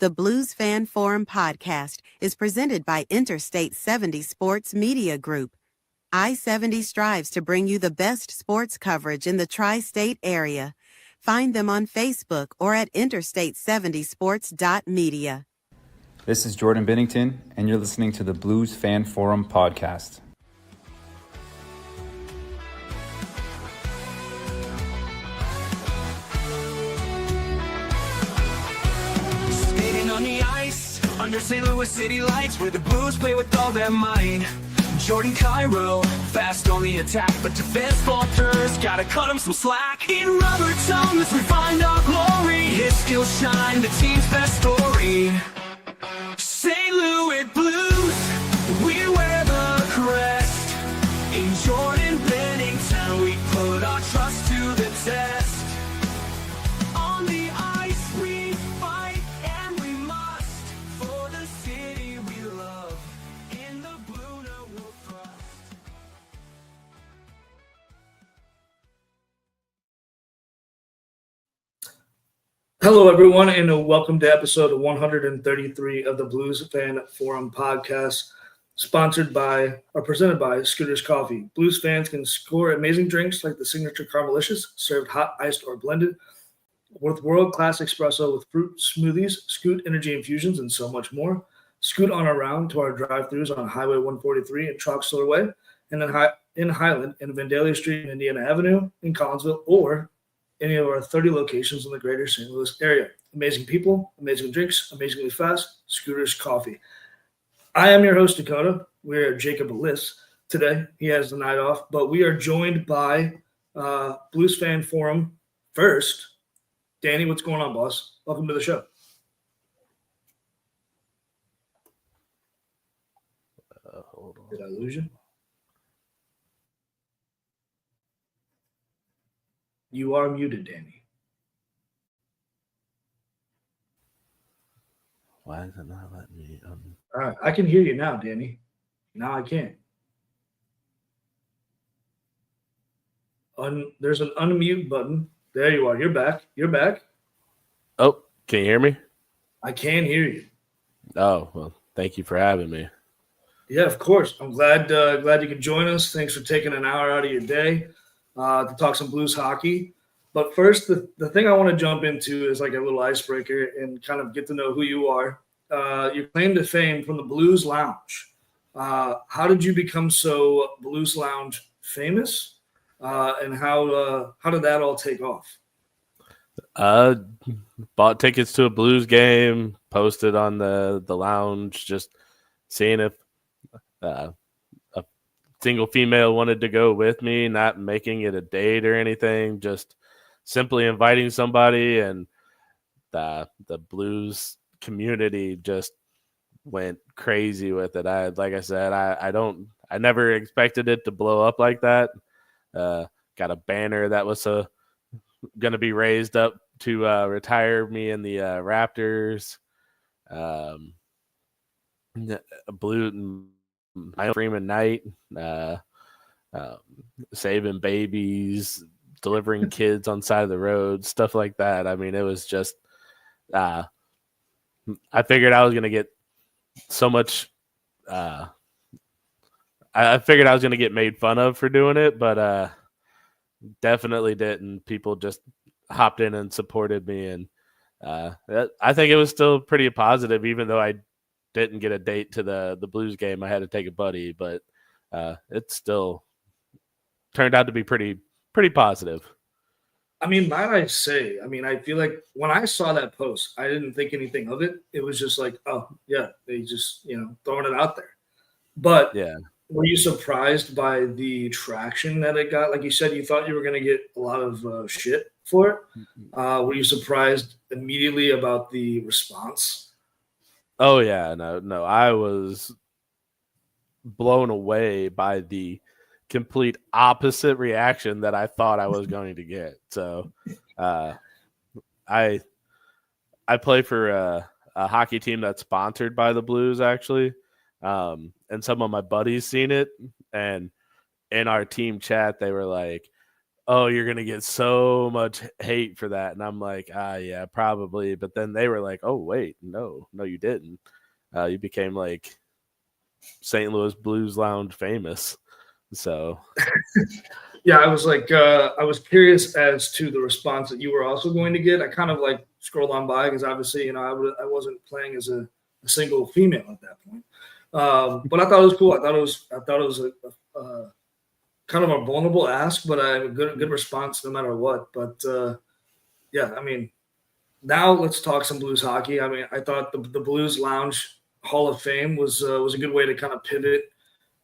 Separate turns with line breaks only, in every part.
The Blues Fan Forum podcast is presented by Interstate 70 Sports Media Group. I-70 strives to bring you the best sports coverage in the tri-state area. Find them on Facebook or at interstate70sports.media.
This is Jordan Bennington, and you're listening to the Blues Fan Forum podcast.
Skating on the ice, under St. Louis city lights, where the Blues play with all their might. Jordan Cairo, fast on the attack, but defense falters, gotta cut him some slack. In Robert's arms, we find our glory. His skills shine, the team's best story. St. Louis Blues, we wear the crest. In Jordan Bennington, we put our trust to the test. On the ice, we fight and we must, for the city we love. In the blue, no we'll trust.
Hello, everyone, and welcome to episode 133 of the Blues Fan Forum podcast, sponsored by or presented by Scooters Coffee. Blues fans can score amazing drinks like the signature Carmelicious, served hot, iced, or blended, with world-class espresso with fruit smoothies, Scoot energy infusions, and so much more. Scoot on around to our drive-thrus on Highway 143 at Troxler Way, and in Highland, in Vandalia Street and Indiana Avenue, in Collinsville, or any of our 30 locations in the greater St. Louis area. Amazing people, amazing drinks, amazingly fast, Scooters Coffee. I am your host, Dakota. We're at Jacob Bliss today. He has the night off, but we are joined by Blues Fan Forum first. Danny, what's going on, boss? Welcome to the show.
Hold on.
Did I lose you? You are muted, Danny.
Why is it not letting me?
All right, I can hear you now, Danny. Now I can't. There's an unmute button. There you are. You're back. You're back.
Oh, can you hear me?
I can hear you.
Oh, well, thank you for having me.
Yeah, of course. I'm glad you could join us. Thanks for taking an hour out of your day to talk some Blues hockey. But first, the thing I want to jump into is like a little icebreaker and kind of get to know who you are. Your claim to fame from the Blues Lounge. How did you become so Blues Lounge famous? And how did that all take off?
Bought tickets to a Blues game, posted on the lounge, just seeing if a single female wanted to go with me, not making it a date or anything, just simply inviting somebody, and the Blues community just went crazy with it. Like I said, I never expected it to blow up like that. Got a banner that was going to be raised up to retire me in the Raptors. Blue Freeman Knight, saving babies, delivering kids on side of the road, stuff like that. I mean, it was just I figured I was going to get so much I figured I was going to get made fun of for doing it, but definitely didn't. People just hopped in and supported me, and I think it was still pretty positive, even though I didn't get a date to the Blues game. I had to take a buddy, but it still turned out to be pretty positive.
I mean, might I say, I feel like when I saw that post, I didn't think anything of it. It was just like, oh, yeah, they just, throwing it out there. But
yeah.
Were you surprised by the traction that it got? Like you said, you thought you were going to get a lot of shit for it. Were you surprised immediately about the response?
Oh, yeah. No. I was blown away by the complete opposite reaction that I thought I was going to get. So I play for a hockey team that's sponsored by the Blues, actually. And some of my buddies seen it, and in our team chat, they were like, oh, you're going to get so much hate for that. And I'm like, yeah, probably. But then they were like, oh, wait, no, you didn't. You became like St. Louis Blues Lounge famous. So,
yeah, I was like, I was curious as to the response that you were also going to get. I kind of like scrolled on by because obviously, I wasn't playing as a single female at that point. But I thought it was cool. I thought it was a kind of a vulnerable ask, but a good response no matter what. But yeah, I mean, now let's talk some Blues hockey. I mean, I thought the Blues Lounge Hall of Fame was a good way to kind of pivot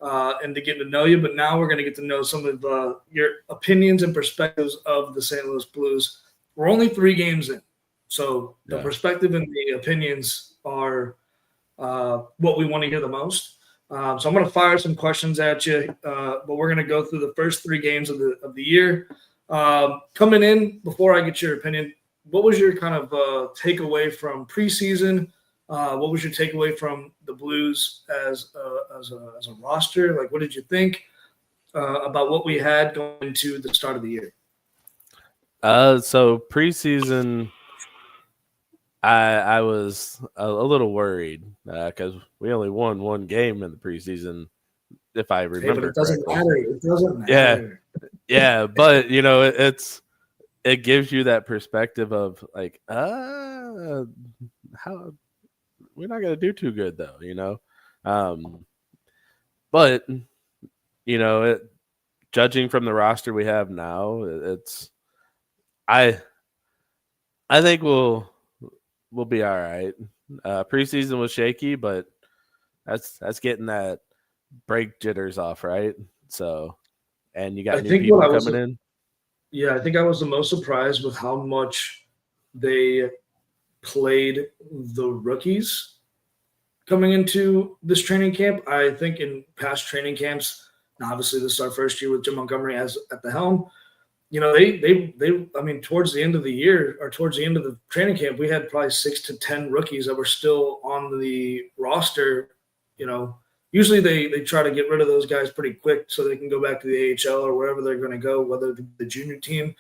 and to get to know you. But now we're going to get to know some of your opinions and perspectives of the St. Louis Blues. We're only 3 games in, so the perspective and the opinions are what we want to hear the most. So I'm going to fire some questions at you, but we're going to go through the first 3 games of the year. Coming in, before I get your opinion, what was your kind of takeaway from preseason? What was your takeaway from the Blues as a roster? Like, what did you think about what we had going into the start of the year?
So preseason, I was a little worried because we only won 1 game in the preseason, if I remember.
But it doesn't matter. It doesn't
matter. Yeah, but it gives you that perspective of like, how we're not gonna do too good though, But judging from the roster we have now, I think we'll be all right. Preseason was shaky, but that's getting that break jitters off, right? So, and you got new people coming in.
Yeah, I think I was the most surprised with how much they played the rookies coming into this training camp. I think in past training camps, now obviously this is our first year with Jim Montgomery at the helm. They I mean, towards the end of the year or towards the end of the training camp, we had probably 6 to 10 rookies that were still on the roster. Usually they try to get rid of those guys pretty quick so they can go back to the AHL or wherever they're going to go, whether the junior team.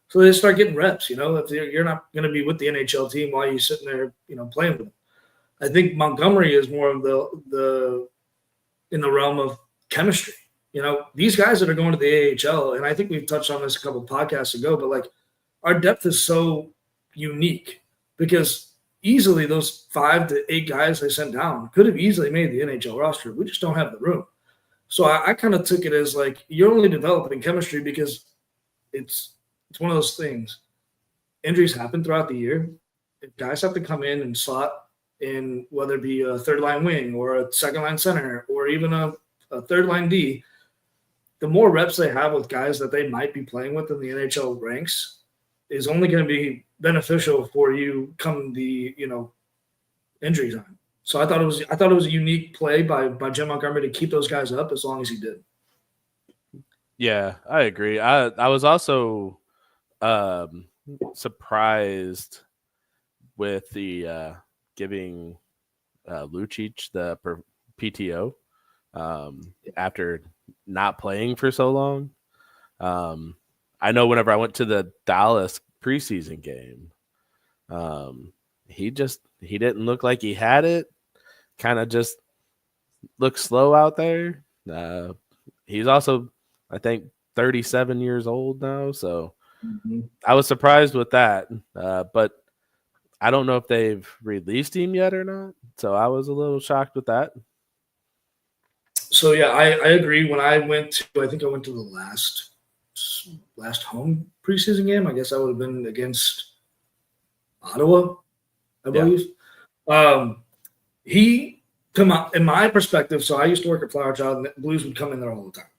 So they start getting reps, if you're not going to be with the NHL team while you're sitting there, playing with them. I think Montgomery is more of the in the realm of chemistry. These guys that are going to the AHL, and I think we've touched on this a couple of podcasts ago, but like our depth is so unique because easily those 5 to 8 guys they sent down could have easily made the NHL roster. We just don't have the room. So I kind of took it as like you're only developing chemistry because it's one of those things. Injuries happen throughout the year. If guys have to come in and slot in, whether it be a third-line wing or a second-line center or even a third-line D, the more reps they have with guys that they might be playing with in the NHL ranks is only going to be beneficial for you come the injury time. So I thought it was a unique play by Jim Montgomery to keep those guys up as long as he did.
Yeah, I agree. I was also surprised with the giving Lucic the PTO after not playing for so long. I know whenever I went to the Dallas preseason game, he didn't look like he had it. Kind of just looked slow out there. He's also, I think, 37 years old now, so I was surprised with that. But I don't know if they've released him yet or not, so I was a little shocked with that.
So yeah, I agree. When I went to, I think I went to the last home preseason game. I guess I would have been against Ottawa, I believe. Yeah. He, in my perspective, so I used to work at Flower Child, and the Blues would come in there all the time.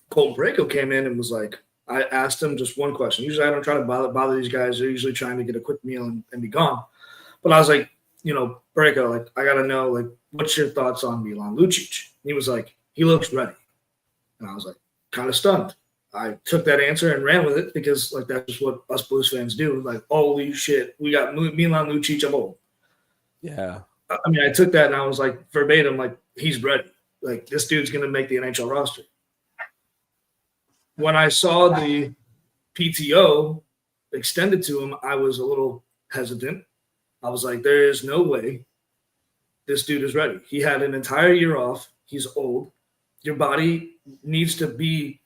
Colton Parayko came in and was like, I asked him just one question. Usually I don't try to bother these guys. They're usually trying to get a quick meal and be gone. But I was like, Parayko, like, I got to know, like, what's your thoughts on Milan Lucic? He was like, he looks ready. And I was like, kind of stunned. I took that answer and ran with it because, like, that's just what us Blues fans do. Like, holy shit, we got Milan Lucic of old.
Yeah.
I mean, I took that and I was like, verbatim, like, he's ready. Like, this dude's going to make the NHL roster. When I saw the PTO extended to him, I was a little hesitant. I was like, there is no way this dude is ready. He had an entire year off. He's old. Your body needs to be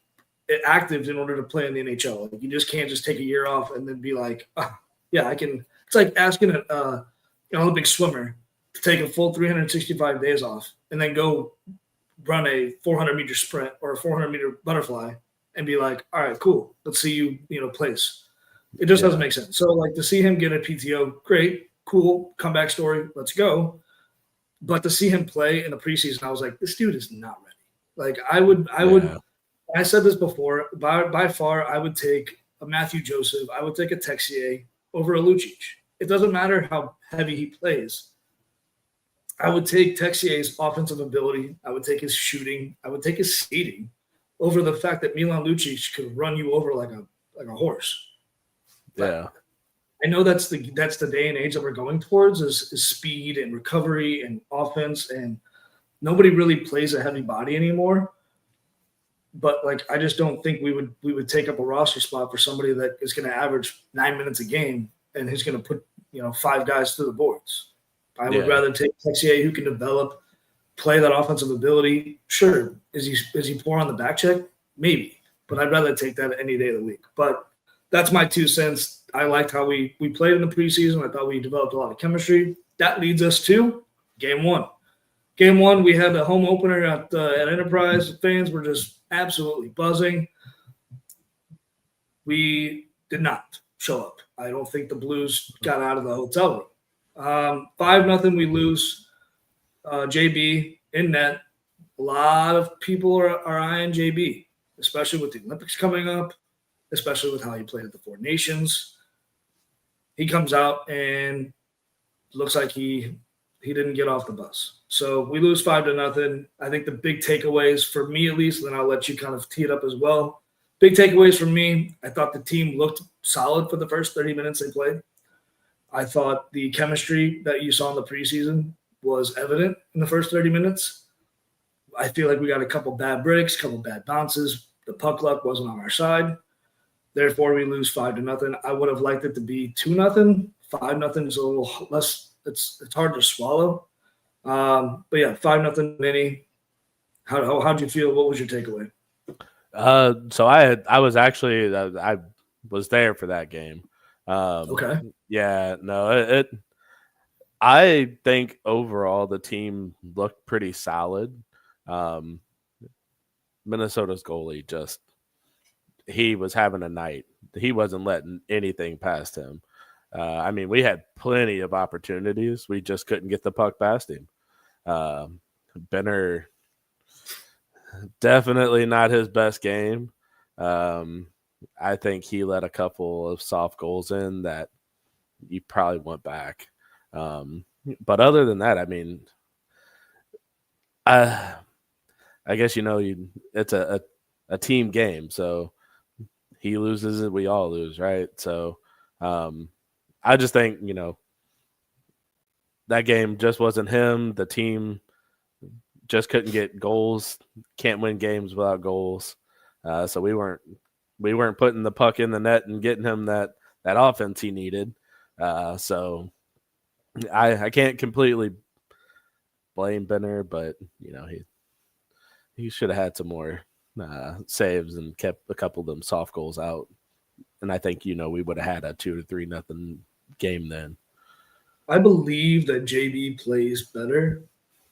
active in order to play in the NHL. Like, you just can't just take a year off and then be like, oh, yeah, I can. It's like asking an Olympic swimmer to take a full 365 days off and then go run a 400-meter sprint or a 400-meter butterfly and be like, all right, cool. Let's see you, place. It just doesn't make sense. So, like, to see him get a PTO, great, cool, comeback story, let's go. But to see him play in the preseason, I was like, this dude is not ready. Like, I would. I said this before. By far, I would take a Matthew Joseph. I would take a Texier over a Lucic. It doesn't matter how heavy he plays. I would take Texier's offensive ability. I would take his shooting. I would take his skating over the fact that Milan Lucic could run you over like a horse.
Yeah.
I know that's the day and age that we're going towards is speed and recovery and offense, and nobody really plays a heavy body anymore. But like, I just don't think we would take up a roster spot for somebody that is going to average 9 minutes a game and who's going to put 5 guys through the boards. I would rather take Texier, who can develop, play that offensive ability. Sure, is he poor on the back check? Maybe, but I'd rather take that any day of the week. But that's my 2 cents. I liked how we played in the preseason. I thought we developed a lot of chemistry. That leads us to game 1. Game 1, we had the home opener at Enterprise. Fans were just absolutely buzzing. We did not show up. I don't think the Blues got out of the hotel room. 5-0, we lose. JB in net. A lot of people are eyeing JB, especially with the Olympics coming up, especially with how he played at the Four Nations. He comes out and looks like he didn't get off the bus. So we lose 5-0. I think the big takeaways for me, at least, and then I'll let you kind of tee it up as well. Big takeaways for me, I thought the team looked solid for the first 30 minutes they played. I thought the chemistry that you saw in the preseason was evident in the first 30 minutes. I feel like we got a couple bad breaks, a couple bad bounces. The puck luck wasn't on our side. Therefore, we lose 5-0. I would have liked it to be 2-0. 5-0 is a little less. It's hard to swallow. But yeah, 5-0 mini. How'd you feel? What was your takeaway?
So I was actually I was there for that game.
Okay.
Yeah, no, I think overall the team looked pretty solid. Minnesota's goalie he was having a night. He wasn't letting anything past him. I mean, we had plenty of opportunities. We just couldn't get the puck past him. Benner, definitely not his best game. I think he let a couple of soft goals in that you probably want back. But other than that, I mean, I guess, it's a team game. So he loses it, we all lose, right? So I just think, that game just wasn't him. The team just couldn't get goals. Can't win games without goals. So we weren't putting the puck in the net and getting him that offense he needed. So I can't completely blame Benner, but he should have had some more saves and kept a couple of them soft goals out. And I think we would have had a 2-3-0 game then.
I believe that JB plays better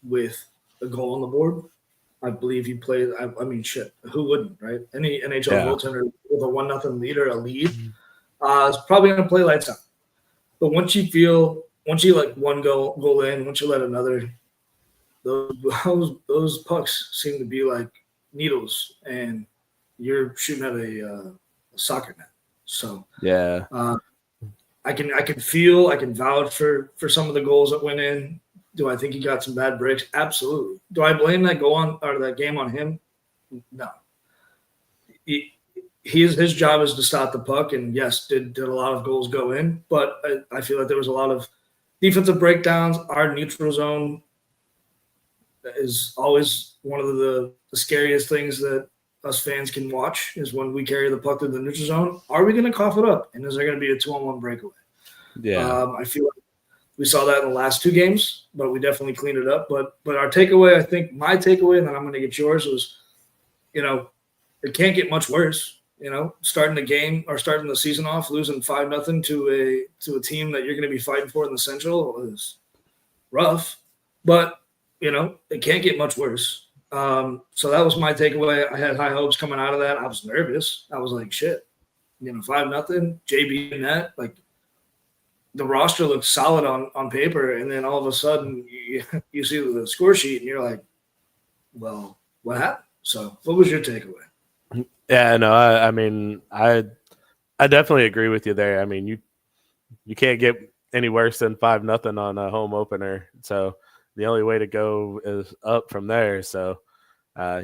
with a goal on the board. I believe he plays. I mean, shit. Who wouldn't, right? Any NHL goaltender with a 1-0 lead or a lead is probably going to play lights out. But once you let one goal in, once you let another, those pucks seem to be like needles, and you're shooting at a soccer net. So
yeah,
I can vouch for some of the goals that went in. Do I think he got some bad breaks? Absolutely. Do I blame that game on him? No. His job is to stop the puck, and yes, did a lot of goals go in, but I feel like there was a lot of defensive breakdowns. Our neutral zone is always one of the scariest things that us fans can watch is when we carry the puck to the neutral zone. Are we going to cough it up? And is there going to be a 2-on-1 breakaway?
Yeah.
I feel like we saw that in the last 2 games, but we definitely cleaned it up. But our takeaway, I think my takeaway, and then I'm going to get yours, was, it can't get much worse. Starting the game or starting the season off losing 5-0 to a team that you're going to be fighting for in the Central is rough, but it can't get much worse. So that was my takeaway. I had high hopes coming out of that. I was nervous. I was like, shit, 5-0, JB and that, like the roster looked solid on paper. And then all of a sudden you see the score sheet and you're like, well, what happened? So what was your takeaway?
Yeah, no, I mean, I definitely agree with you there. I mean, you can't get any worse than 5-0 on a home opener. So the only way to go is up from there. So, I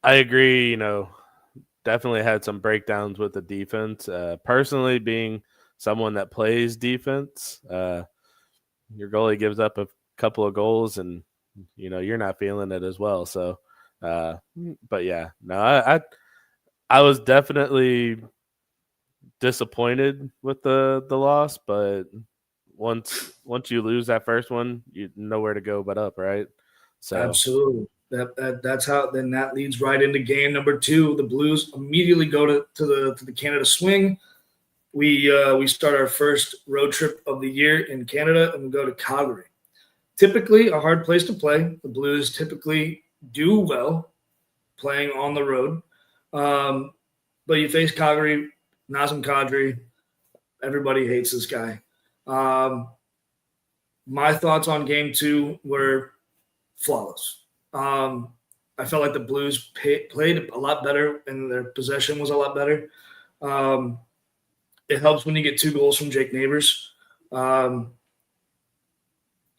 agree. Definitely had some breakdowns with the defense. Personally, being someone that plays defense, your goalie gives up a couple of goals, and you're not feeling it as well. So. But yeah, no, I was definitely disappointed with the loss, but once you lose that first one, you know where to go but up, right? So
absolutely. That's how. Then that leads right into game number 2. The Blues immediately go to the Canada swing. We start our first road trip of the year in Canada, and we go to Calgary. Typically a hard place to play. The Blues typically do well playing on the road. But you face Calgary, Nazem Kadri. Everybody hates this guy. My thoughts on game 2 were flawless. I felt like the Blues played a lot better and their possession was a lot better. It helps when you get 2 goals from Jake Neighbors. And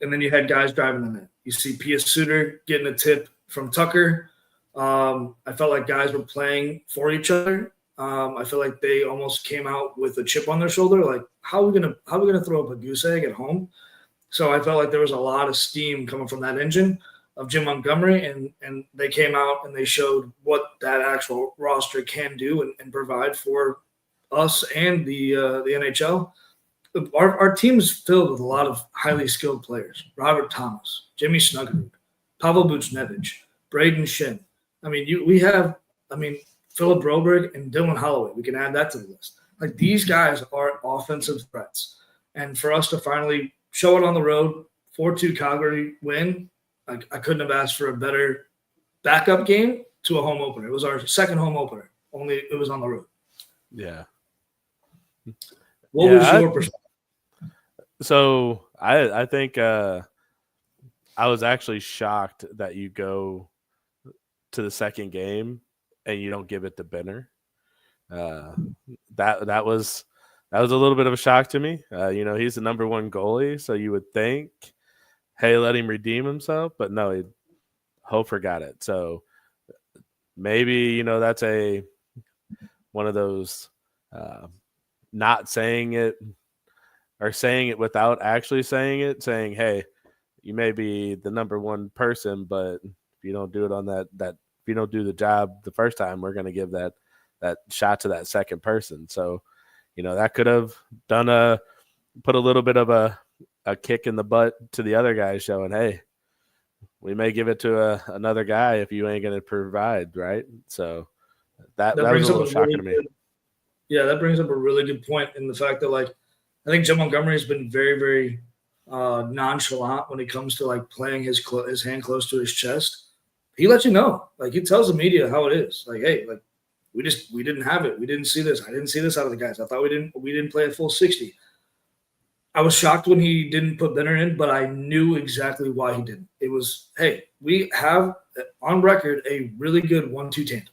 then you had guys driving the net. You see Pia Suter getting a tip from Tucker. I felt like guys were playing for each other. I feel like they almost came out with a chip on their shoulder. Like, how are we gonna throw up a goose egg at home? So I felt like there was a lot of steam coming from that engine of Jim Montgomery, and they came out and they showed what that actual roster can do and provide for us and the NHL. Our team is filled with a lot of highly skilled players. Robert Thomas, Jimmy Snuggerud, Pavel Buchnevich, Braden Shin. I mean, Philip Broberg and Dylan Holloway. We can add that to the list. Like, these guys are offensive threats. And for us to finally show it on the road, 4-2 Calgary win, like, I couldn't have asked for a better backup game to a home opener. It was our second home opener, only it was on the road.
Yeah.
What was your perspective?
So I think I was actually shocked that you go to the second game and you don't give it to Benner. That was a little bit of a shock to me. He's the number 1 goalie, so you would think, hey, let him redeem himself, but no, Hofer got it. So maybe that's one of those not saying it or saying it without actually saying it, saying, hey, you may be the number 1 person, but if you don't do it on that if you don't do the job the first time, we're going to give that shot to that second person. So, that could have put a little bit of a kick in the butt to the other guy, showing, hey, we may give it to another guy if you ain't going to provide, right? So that was a little shocking to me.
Yeah, that brings up a really good point in the fact that, like, I think Jim Montgomery has been very, very nonchalant when it comes to, like, playing his hand close to his chest. He lets you know. Like, he tells the media how it is. Like, hey, like, we didn't have it. We didn't see this. I didn't see this out of the guys. I thought we didn't play a full 60. I was shocked when he didn't put Benner in, but I knew exactly why he didn't. It was, hey, we have on record a really good 1-2 tandem.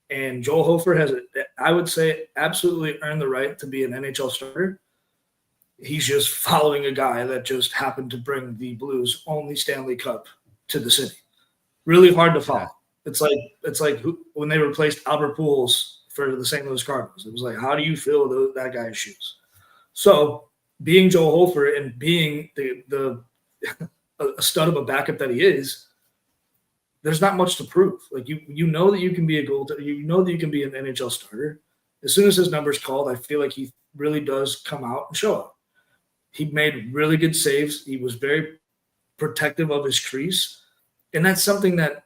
And Joel Hofer has, I would say, absolutely earned the right to be an NHL starter. He's just following a guy that just happened to bring the Blues' only Stanley Cup to the city. Really hard to follow. It's like when they replaced Albert Pujols for the St. Louis Cardinals. It was like, how do you fill that guy's shoes? So being Joel Hofer and being a stud of a backup that he is, there's not much to prove. Like you know that you can be a goaltender, you know that you can be an NHL starter. As soon as his number's called, I feel like he really does come out and show up. He made really good saves. He was very protective of his crease, and that's something that,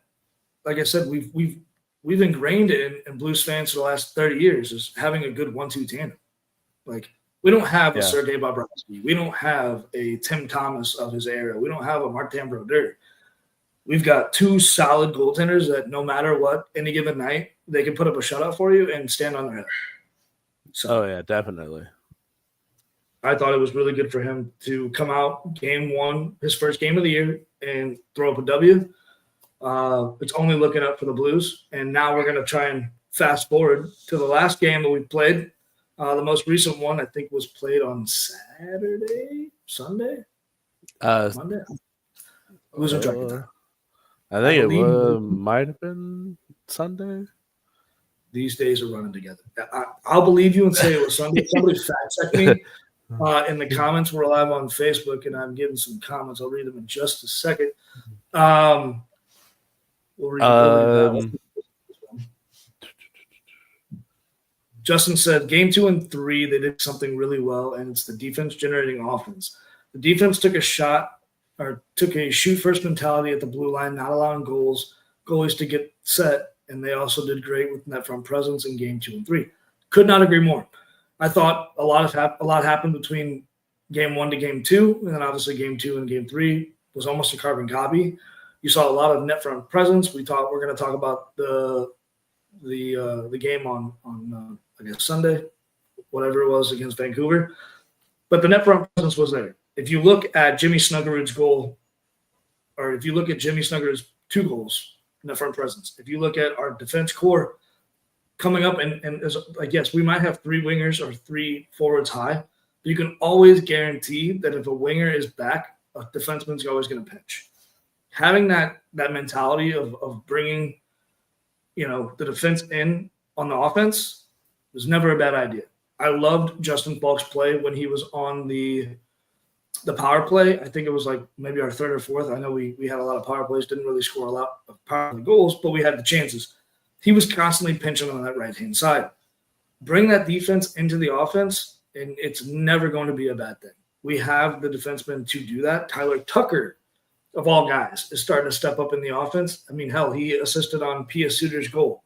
like I said, we've ingrained in Blues fans for the last 30 years is having a good 1-2 tandem. Like we don't have a Sergei Bobrovsky, we don't have a Tim Thomas of his era, we don't have a Martin Brodeur. We've got two solid goaltenders that no matter what, any given night, they can put up a shutout for you and stand on their head. So,
yeah, definitely.
I thought it was really good for him to come out game one, his first game of the year, and throw up a W. It's only looking up for the Blues. And now we're going to try and fast forward to the last game that we played. The most recent one, I think, was played on Sunday? Monday? Losing track of time.
I think it might have been Sunday.
These days are running together. I'll believe you and say it was Sunday. Somebody fact check me in the comments. We're live on Facebook, and I'm getting some comments. I'll read them in just a second. We'll read that. Justin said, game 2 and 3, they did something really well, and it's the defense generating offense. The defense took a shoot first mentality at the blue line, not allowing goalies to get set, and they also did great with net front presence in game 2 and 3. Could not agree more. I thought a lot happened between game 1 to game 2, and then obviously game 2 and game 3 was almost a carbon copy. You saw a lot of net front presence. We're going to talk about the game on I guess Sunday, whatever it was against Vancouver. But the net front presence was there. If you look at Jimmy Snuggerud's goal, or if you look at Jimmy Snuggerud's 2 goals, net front presence. If you look at our defense core coming up, and yes, we might have 3 wingers or 3 forwards high, but you can always guarantee that if a winger is back, a defenseman's always going to pinch. Having that mentality of bringing, the defense in on the offense was never a bad idea. I loved Justin Falk's play when he was on the power play. I think it was like maybe our 3rd or 4th. I know we had a lot of power plays, didn't really score a lot of power play goals, but we had the chances. He was constantly pinching on that right-hand side. Bring that defense into the offense, and it's never going to be a bad thing. We have the defensemen to do that. Tyler Tucker, of all guys, is starting to step up in the offense. I mean, hell, he assisted on Pia Suter's goal.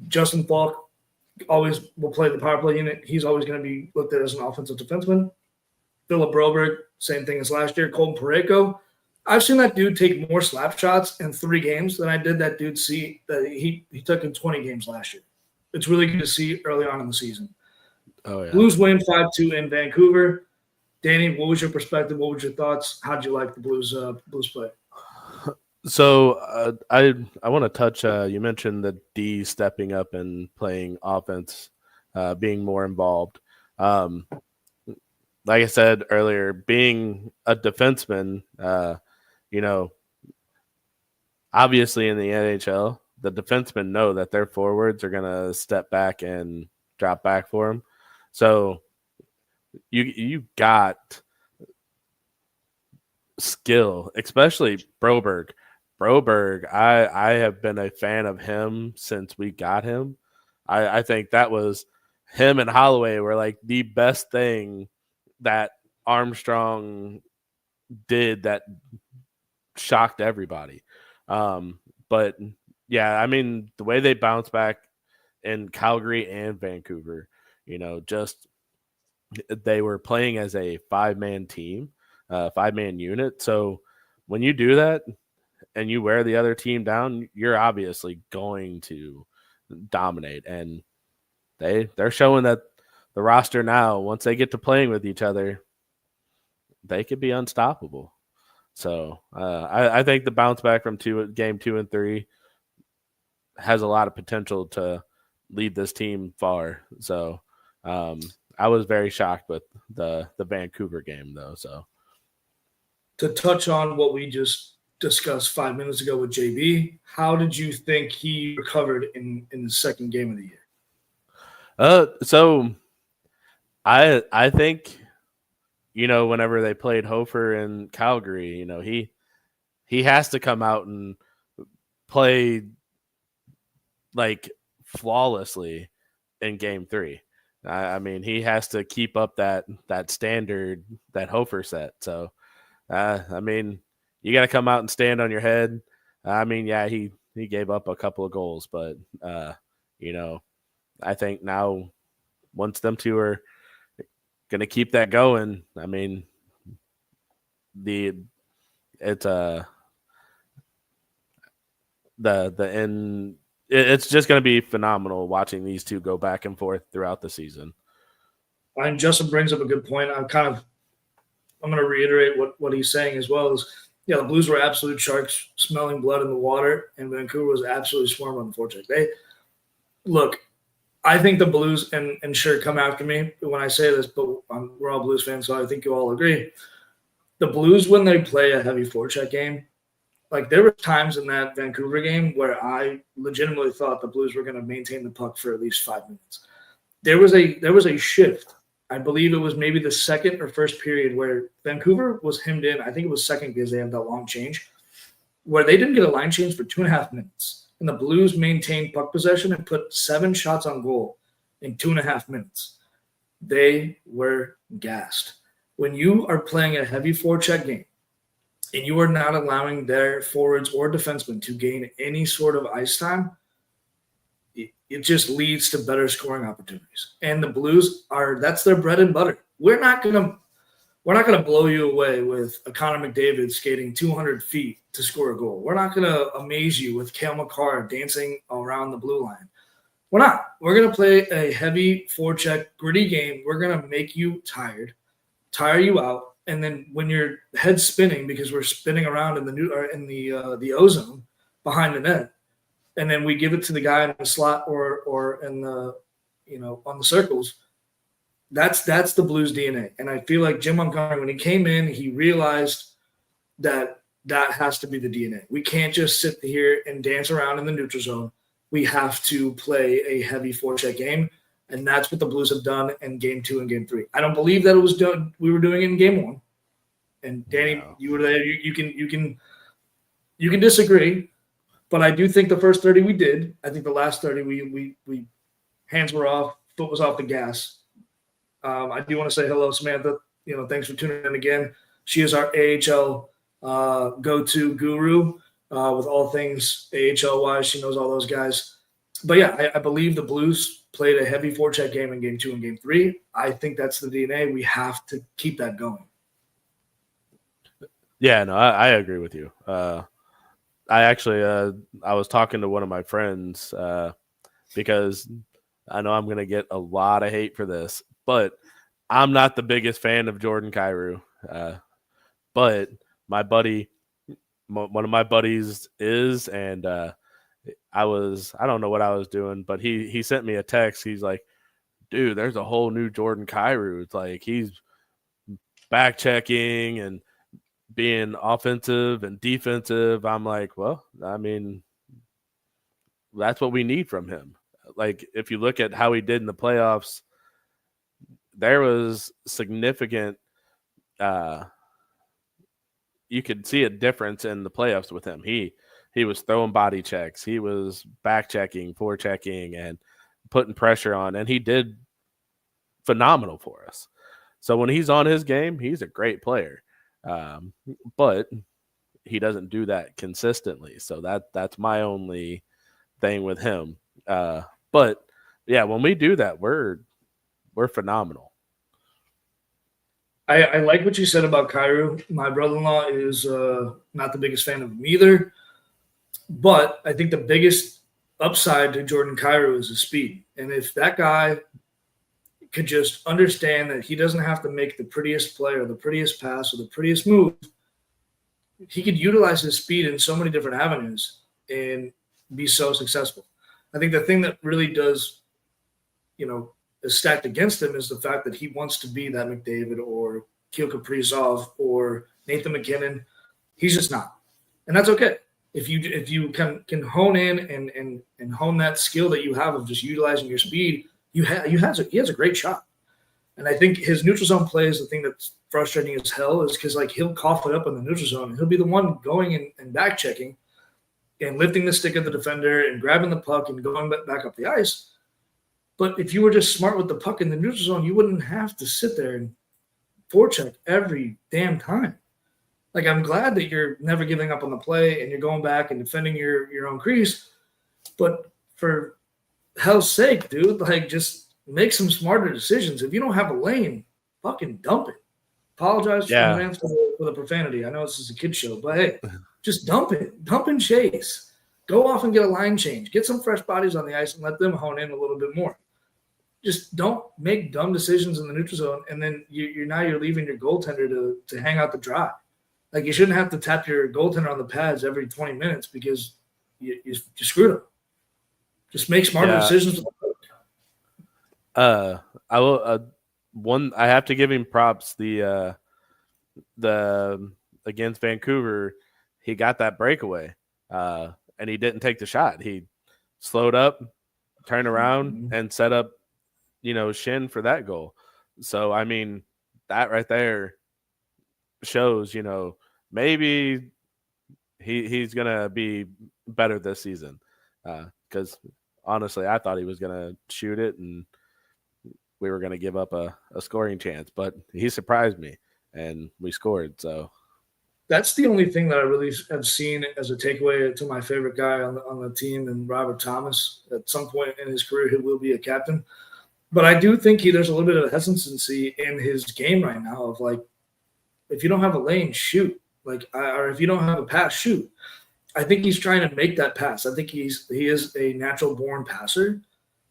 Justin Falk always will play the power play unit. He's always going to be looked at as an offensive defenseman. Philip Broberg, same thing as last year. Colton Parayko. I've seen that dude take more slap shots in 3 games than I did that dude see that he took in 20 games last year. It's really good to see early on in the season.
Oh, yeah. Blues
win 5-2 in Vancouver. Danny, what was your perspective? What was your thoughts? How did you like the Blues play?
So I want to touch. You mentioned the D stepping up and playing offense, being more involved. Like I said earlier, being a defenseman, obviously in the NHL, the defensemen know that their forwards are going to step back and drop back for them. So you got skill, especially Broberg. I have been a fan of him since we got him. I think that was him and Holloway were like the best thing that Armstrong did that shocked everybody. But yeah, I mean, the way they bounced back in Calgary and Vancouver, just they were playing as a 5-man team, 5-man unit. So when you do that, and you wear the other team down, you're obviously going to dominate. And they're showing that the roster now, once they get to playing with each other, they could be unstoppable. So I think the bounce back from game 2 and 3 has a lot of potential to lead this team far. So I was very shocked with the Vancouver game, though. So
to touch on what we just discussed 5 minutes ago with JB, how did you think he recovered in the second game of the year?
So I think, whenever they played Hofer in Calgary, he has to come out and play like flawlessly in game 3. I mean, he has to keep up that standard that Hofer set. So, I mean, you got to come out and stand on your head. I mean, yeah, he gave up a couple of goals, but, you know, I think now once them two are going to keep that going, I mean, it's just going to be phenomenal watching these two go back and forth throughout the season.
And Justin brings up a good point. I'm going to reiterate what he's saying as well. Is the Blues were absolute sharks smelling blood in the water, and Vancouver was absolutely swarmed on the forecheck. I think the Blues, and sure, come after me when I say this, but we're all Blues fans, so I think you all agree. The Blues, when they play a heavy forecheck game, like there were times in that Vancouver game where I legitimately thought the Blues were going to maintain the puck for at least 5 minutes. There was a shift. I believe it was maybe the second or first period where Vancouver was hemmed in. I think it was second because they had that long change, where they didn't get a line change for 2.5 minutes. And the Blues maintained puck possession and put 7 shots on goal in 2.5 minutes. They were gassed. When you are playing a heavy forecheck game and you are not allowing their forwards or defensemen to gain any sort of ice time, it just leads to better scoring opportunities. And the Blues that's their bread and butter. We're not gonna blow you away with a Connor McDavid skating 200 feet to score a goal. We're not gonna amaze you with Cale Makar dancing around the blue line. We're not. We're gonna play a heavy forecheck, gritty game. We're gonna make you tired, tire you out, and then when your head's spinning because we're spinning around in the ozone behind the net, and then we give it to the guy in the slot or in the on the circles. That's the Blues DNA, and I feel like Jim Montgomery, when he came in, he realized that has to be the DNA. We can't just sit here and dance around in the neutral zone. We have to play a heavy forecheck game, and that's what the Blues have done in Game 2 and Game 3. I don't believe that it was done. We were doing it in Game 1, and Danny, you were there. You can disagree. But I do think the first 30 we did. I think the last 30 we hands were off, foot was off the gas. I do want to say hello, Samantha. Thanks for tuning in again. She is our AHL go-to guru with all things AHL-wise. She knows all those guys. But yeah, I believe the Blues played a heavy forecheck game in Game 2 and Game 3. I think that's the DNA. We have to keep that going.
Yeah, no, I agree with you. I actually, I was talking to one of my friends because I know I'm going to get a lot of hate for this, but I'm not the biggest fan of Jordan Kyrou. But my buddy, one of my buddies is, and I don't know what I was doing, but he sent me a text. He's like, dude, there's a whole new Jordan Kyrou. It's like he's back checking and being offensive and defensive. I'm like, well, I mean, that's what we need from him. Like, if you look at how he did in the playoffs, there was significant you could see a difference in the playoffs with him. He was throwing body checks. He was back checking, forechecking, and putting pressure on, and he did phenomenal for us. So when he's on his game, he's a great player. But he doesn't do that consistently. So that's my only thing with him. But yeah, when we do that, we're phenomenal.
I like what you said about Kyrou. My brother-in-law is not the biggest fan of him either. But I think the biggest upside to Jordan Kyrou is his speed. And if that guy could just understand that he doesn't have to make the prettiest play or the prettiest pass or the prettiest move, he could utilize his speed in so many different avenues and be so successful. I think the thing that really does, is stacked against him is the fact that he wants to be that McDavid or Kirill Kaprizov or Nathan McKinnon. He's just not. And that's okay. If you can hone in and hone that skill that you have of just utilizing your speed, he has a great shot. And I think his neutral zone play is the thing that's frustrating as hell, is because he'll cough it up in the neutral zone and he'll be the one going and back checking. and lifting the stick of the defender and grabbing the puck and going back up the ice. But if you were just smart with the puck in the neutral zone, you wouldn't have to sit there and forecheck every damn time. Like, I'm glad that you're never giving up on the play and you're going back and defending your own crease. But for hell's sake, dude, like, just make some smarter decisions. If you don't have a lane, fucking dump it. Apologize for the profanity. I know this is a kid show, but hey, just dump it. Dump and chase. Go off and get a line change. Get some fresh bodies on the ice and let them hone in a little bit more. Just don't make dumb decisions in the neutral zone, and then you're leaving your goaltender to hang out to dry. Like, you shouldn't have to tap your goaltender on the pads every 20 minutes because you screwed him. Just make smarter decisions.
I will. I have to give him props. The against Vancouver, he got that breakaway, and he didn't take the shot. He slowed up, turned around, and set up, Shin for that goal. So, I mean, that right there shows, maybe he's gonna be better this season. Because honestly, I thought he was gonna shoot it and we were gonna give up a scoring chance, but he surprised me and we scored. So
that's the only thing that I really have seen as a takeaway to my favorite guy on the team, and Robert Thomas. At some point in his career, he will be a captain. But I do think there's a little bit of hesitancy in his game right now of, like, if you don't have a lane, shoot. Like, or if you don't have a pass, shoot. I think he's trying to make that pass. I think he is a natural born passer,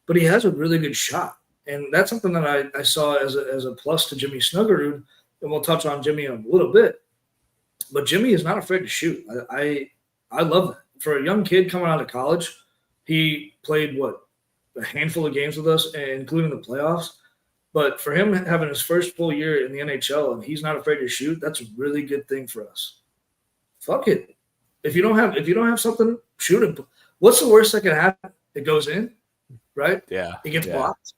but he has a really good shot. And that's something that I saw as a plus to Jimmy Snuggerud, and we'll touch on Jimmy in a little bit. But Jimmy is not afraid to shoot. I love that. For a young kid coming out of college, he played, a handful of games with us, including the playoffs. But for him having his first full year in the NHL and he's not afraid to shoot, that's a really good thing for us. Fuck it. If you don't have something, shoot it. What's the worst that can happen? It goes in, right?
Yeah.
It gets blocked,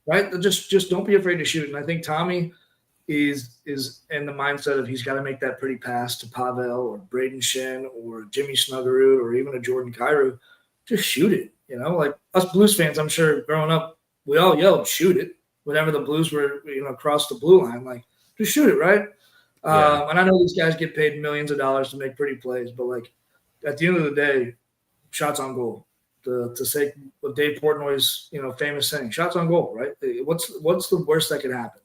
right? Just don't be afraid to shoot. And I think Tommy is in the mindset of he's got to make that pretty pass to Pavel or Braden Shen or Jimmy Snuggerud or even a Jordan Kyrou. Just shoot it. Like us Blues fans, I'm sure growing up, we all yelled, shoot it. Whenever the Blues were, across the blue line, like, just shoot it, right? Yeah. And I know these guys get paid millions of dollars to make pretty plays, but, like, at the end of the day, shots on goal. To say what Dave Portnoy's, famous saying, shots on goal, right? What's the worst that could happen?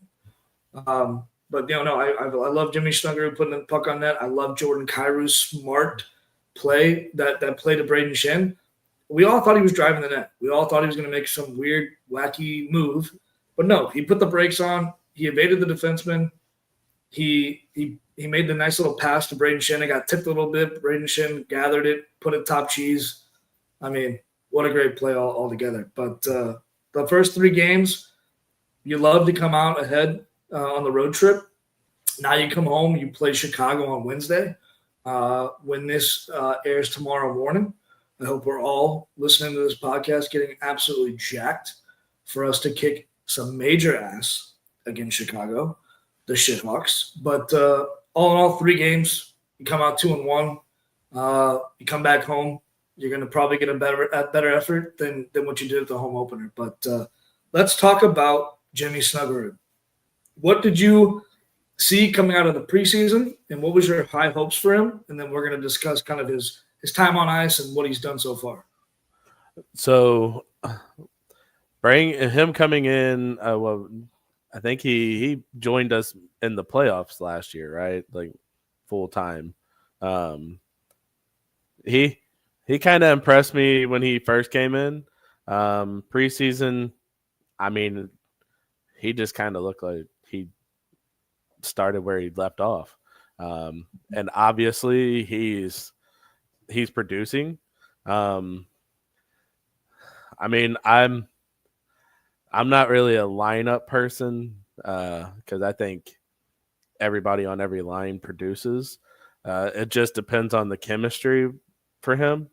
But I love Jimmy Snuggerud putting the puck on net. I love Jordan Kyrou's smart play, that play to Braden Shen. We all thought he was driving the net. We all thought he was going to make some weird, wacky move. But no, he put the brakes on. He evaded the defenseman. He made the nice little pass to Braden Shen. It got tipped a little bit. Braden Shen gathered it, put it top cheese. I mean, what a great play altogether. But the first 3 games, you love to come out ahead on the road trip. Now you come home, you play Chicago on Wednesday. When this airs tomorrow morning, I hope we're all listening to this podcast getting absolutely jacked for us to kick some major ass against Chicago, the Shithawks. But all in all, 3 games, you come out 2-1. You come back home, you're going to probably get a better effort than what you did at the home opener. But let's talk about Jimmy Snuggerud. What did you see coming out of the preseason, and what was your high hopes for him? And then we're going to discuss kind of his time on ice and what he's done so far.
So, bring him coming in. I think he joined us in the playoffs last year, right? Like full time. He kind of impressed me when he first came in. Preseason, I mean, he just kind of looked like he started where he left off. And obviously he's producing. I mean, I'm not really a lineup person because I think everybody on every line produces. It just depends on the chemistry for him.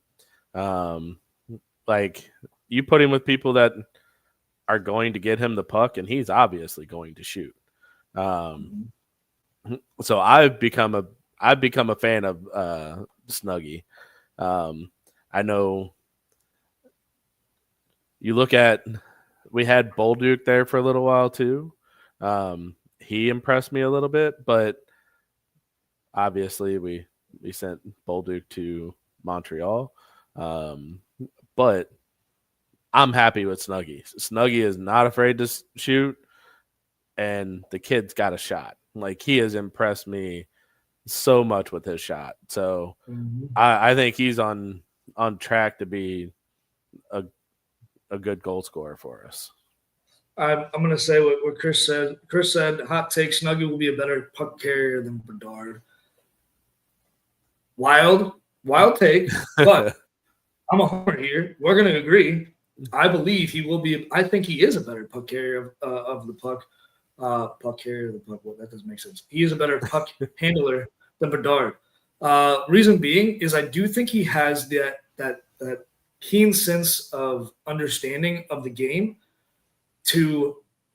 Like, you put him with people that are going to get him the puck, and he's obviously going to shoot. So I've become a fan of Snuggie. I know you look at, we had Bolduc there for a little while too. He impressed me a little bit, but obviously we sent Bolduc to Montreal. But I'm happy with Snuggie. Snuggie is not afraid to shoot, and the kid's got a shot. Like, he has impressed me so much with his shot. So I think he's on track to be a good goal scorer for us.
I'm going to say what Chris said. Chris said, hot take, Snuggie will be a better puck carrier than Bedard. Wild take, but I'm a homer here. We're going to agree. I believe he will be. I think he is a better puck carrier of the puck. Puck carrier of the puck. Well, that doesn't make sense. He is a better puck handler than Bedard. Reason being is I do think he has that keen sense of understanding of the game.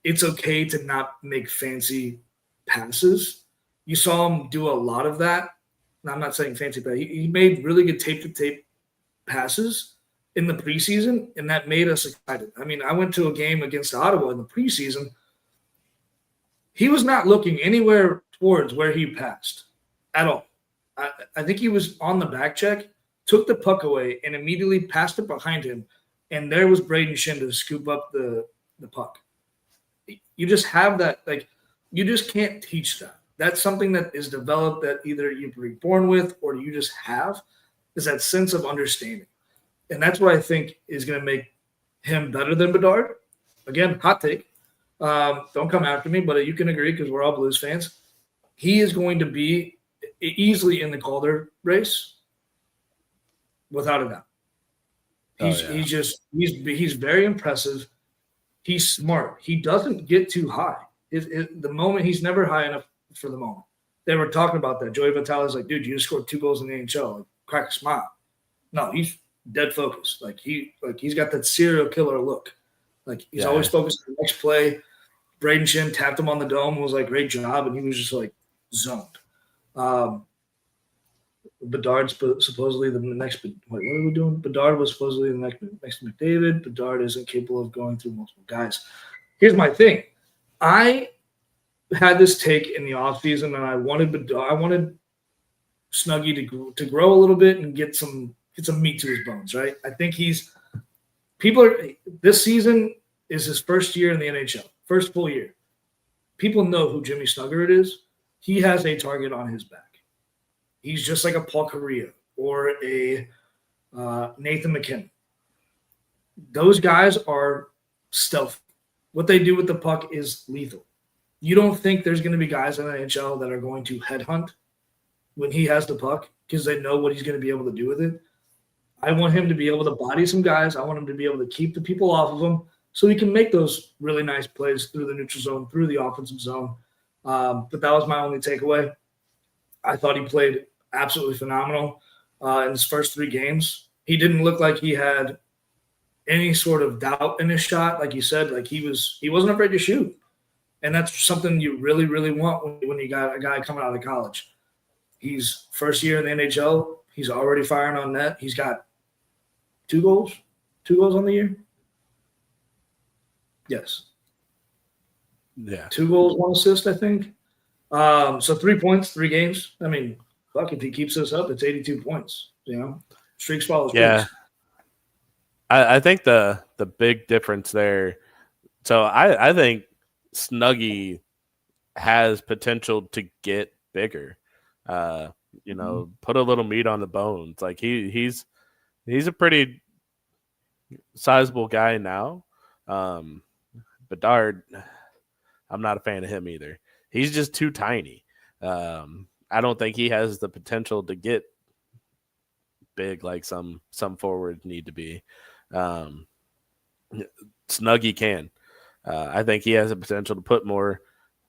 It's okay to not make fancy passes. You saw him do a lot of that. Now, I'm not saying fancy, but he made really good tape-to-tape passes in the preseason, and that made us excited. I mean, I went to a game against Ottawa in the preseason. He was not looking anywhere towards where he passed at all. I think he was on the back check, took the puck away, and immediately passed it behind him, and there was Braden Shin to scoop up the puck. You just have that, like, you just can't teach that. That's something that is developed, that either you're born with or you just have, is that sense of understanding. And that's what I think is going to make him better than Bedard. Again, hot take. Don't come after me, but you can agree because we're all Blues fans. He is going to be easily in the Calder race, without a doubt. He's very impressive. He's smart. He doesn't get too high. The moment, he's never high enough for the moment. They were talking about that. Joey Vitale's like, dude, you just scored 2 goals in the NHL. Like, crack a smile. No, he's dead focused. He's got that serial killer look. Like, he's always focused on the next play. Braden Shin tapped him on the dome and was like, great job, and he was just like zoned. Bedard's supposedly the next. Wait, what are we doing? Bedard was supposedly the next McDavid. Bedard isn't capable of going through multiple guys. Here's my thing. I had this take in the offseason, and I wanted Snuggie to grow a little bit and get some meat to his bones, right? I think this season is his first year in the NHL, first full year. People know who Jimmy Snuggerud is. He has a target on his back. He's just like a Paul Kariya or a Nathan McKinnon. Those guys are stealthy. What they do with the puck is lethal. You don't think there's going to be guys in the NHL that are going to headhunt when he has the puck because they know what he's going to be able to do with it. I want him to be able to body some guys. I want him to be able to keep the people off of him so he can make those really nice plays through the neutral zone, through the offensive zone. But that was my only takeaway. I thought he played absolutely phenomenal in his first 3 games. He didn't look like he had any sort of doubt in his shot. Like you said, like he wasn't afraid to shoot. And that's something you really, really want when you got a guy coming out of college. He's first year in the NHL. He's already firing on net. He's got 2 goals on the year. Yes.
Yeah.
2 goals, 1 assist, I think. So 3 points, 3 games. I mean, fuck, if he keeps this up, it's 82 points. You know, streaks follows.
Yeah. I think the big difference there. So I think Snuggie has potential to get bigger. Put a little meat on the bones. Like he's a pretty sizable guy now. Bedard, I'm not a fan of him either. He's just too tiny. I don't think he has the potential to get big like some forwards need to be. Snuggie can. I think he has the potential to put more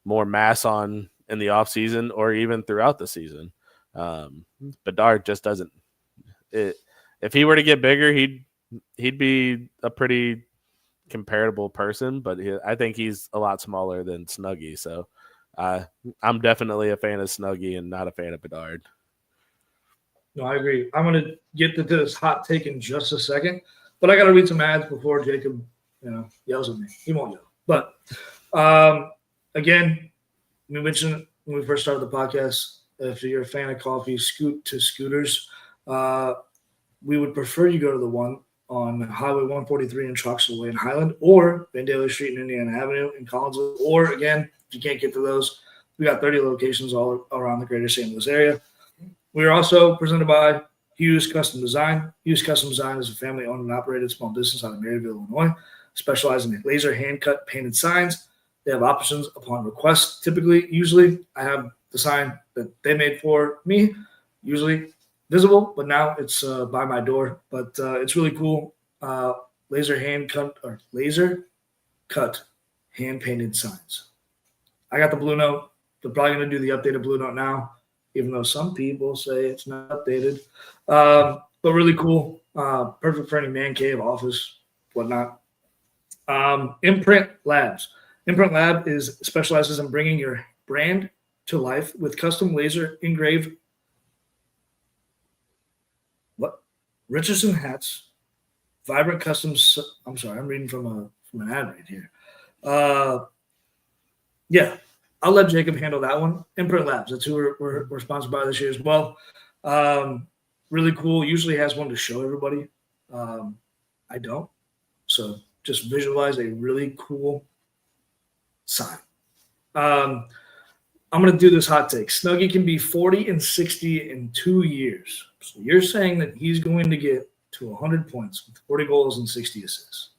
mass on in the offseason or even throughout the season. Bedard just doesn't. If he were to get bigger, he'd be a pretty comparable person, but I think he's a lot smaller than Snuggie. So I'm definitely a fan of Snuggie and not a fan of Bedard.
No, I agree. I'm going to get to this hot take in just a second, but I got to read some ads before Jacob, yells at me. He won't yell. But again, we mentioned when we first started the podcast, if you're a fan of coffee, scoot to Scooters. We would prefer you go to the one on Highway 143 in Troxel Way in Highland, or Vandalia Street in Indiana Avenue in Collinsville. Or again, if you can't get to those, we got 30 locations all around the greater St. Louis area. We are also presented by Hughes Custom Design. Hughes Custom Design is a family-owned and operated small business out of Maryville, Illinois, specializing in laser hand-cut painted signs. They have options upon request. Usually, I have the sign that they made for me, usually visible, but now it's by my door. But it's really cool. Laser cut hand-painted signs. I got the Blue Note. They're probably going to do the updated Blue Note now, even though some people say it's not updated. But really cool. Perfect for any man cave, office, whatnot. Imprint Labs. Imprint Lab specializes in bringing your brand to life with custom laser engraved Richardson hats, vibrant customs. I'm sorry, I'm reading from an ad read here. Yeah, I'll let Jacob handle that one. Imprint Labs, that's who we're sponsored by this year as well. Really cool. Usually has one to show everybody. I don't. So just visualize a really cool sign. I'm going to do this hot take. Snuggie can be 40-60 in 2 years. So you're saying that he's going to get to 100 points with 40 goals and 60 assists.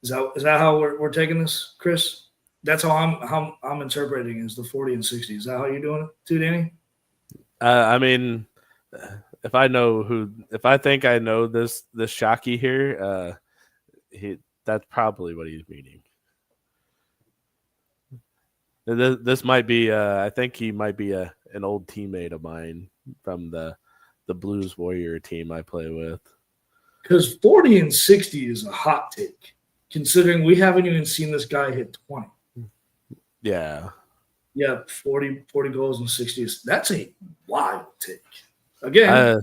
Is that how we're taking this, Chris? That's how I'm interpreting is the 40 and 60. Is that how you're doing it too, Danny?
I mean, if I think I know this Shockey here, that's probably what he's meaning. This might be. I think he might be an old teammate of mine from the Blues Warrior team I play with.
Because 40 and 60 is a hot take, considering we haven't even seen this guy hit 20.
Yeah.
Yeah, 40 goals and 60. That's a wild take. Again,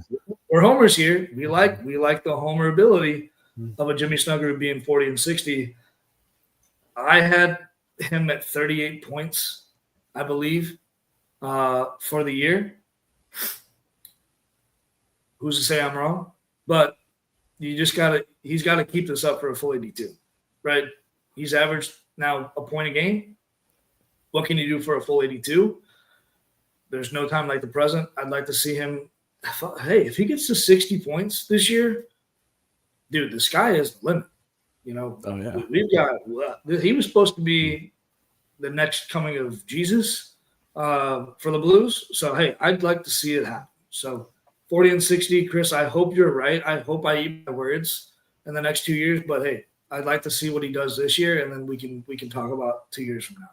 we're homers here. We like the homer ability of a Jimmy Snuggerud being 40 and 60. I had him at 38 points, I believe, for the year. Who's to say I'm wrong? But he's got to keep this up for a full 82, right? He's averaged now a point a game. What can you do for a full 82? There's no time like the present. I'd like to see him. Hey, if he gets to 60 points this year, dude, the sky is the limit.
Oh, yeah.
We've got. He was supposed to be the next coming of Jesus for the Blues. So hey, I'd like to see it happen. So 40 and 60, Chris. I hope you're right. I hope I eat my words in the next 2 years. But hey, I'd like to see what he does this year, and then we can talk about 2 years from now.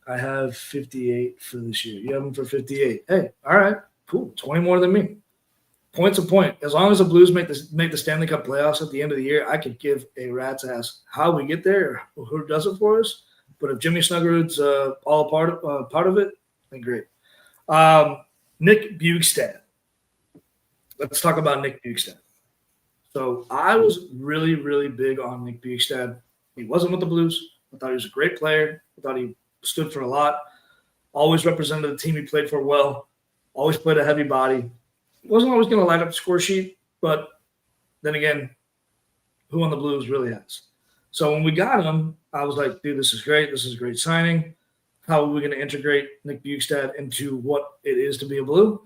I have 58 for this year. You have him for 58. Hey, all right, cool. 20 more than me. Point's a point. As long as the Blues make the Stanley Cup playoffs at the end of the year, I could give a rat's ass how we get there or who does it for us. But if Jimmy Snuggerud's all part of it, then great. Nick Bjugstad. Let's talk about Nick Bjugstad. So I was really, really big on Nick Bjugstad. He wasn't with the Blues. I thought he was a great player. I thought he stood for a lot. Always represented the team he played for well. Always played a heavy body. Wasn't always going to light up the score sheet, but then again, who on the Blues really has? So when we got him, I was like, dude, this is great. This is a great signing. How are we going to integrate Nick Bjugstad into what it is to be a Blue?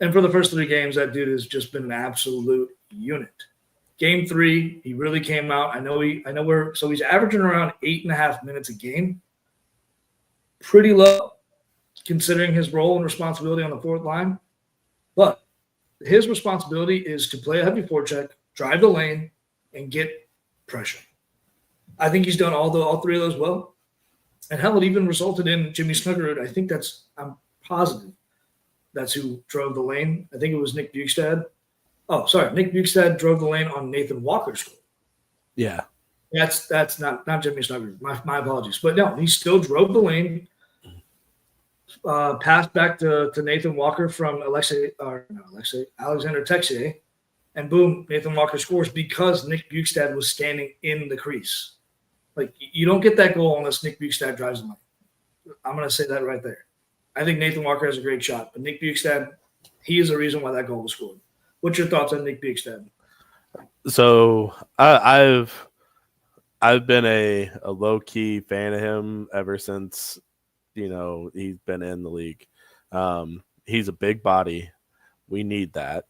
And for the first 3 games, that dude has just been an absolute unit. Game 3, he really came out. So he's averaging around 8.5 minutes a game. Pretty low, considering his role and responsibility on the fourth line. But his responsibility is to play a heavy forecheck, drive the lane, and get pressure. I think he's done all 3 of those well. And hell, it even resulted in Jimmy Snuggerud. I'm positive that's who drove the lane. I think it was Nick Bjugstad. Oh, sorry. Nick Bjugstad drove the lane on Nathan Walker's goal.
Yeah.
That's not Jimmy Snuggerud. My apologies. But no, he still drove the lane. Pass back to Nathan Walker from Alexander Texier, and boom, Nathan Walker scores because Nick Bukestad was standing in the crease. Like, you don't get that goal unless Nick Bukestad drives the lane. I'm going to say that right there. I think Nathan Walker has a great shot, but Nick Bukestad, he is the reason why that goal was scored. What's your thoughts on Nick Bukestad?
So I've been a low key fan of him ever since he's been in the league. He's a big body. We need that.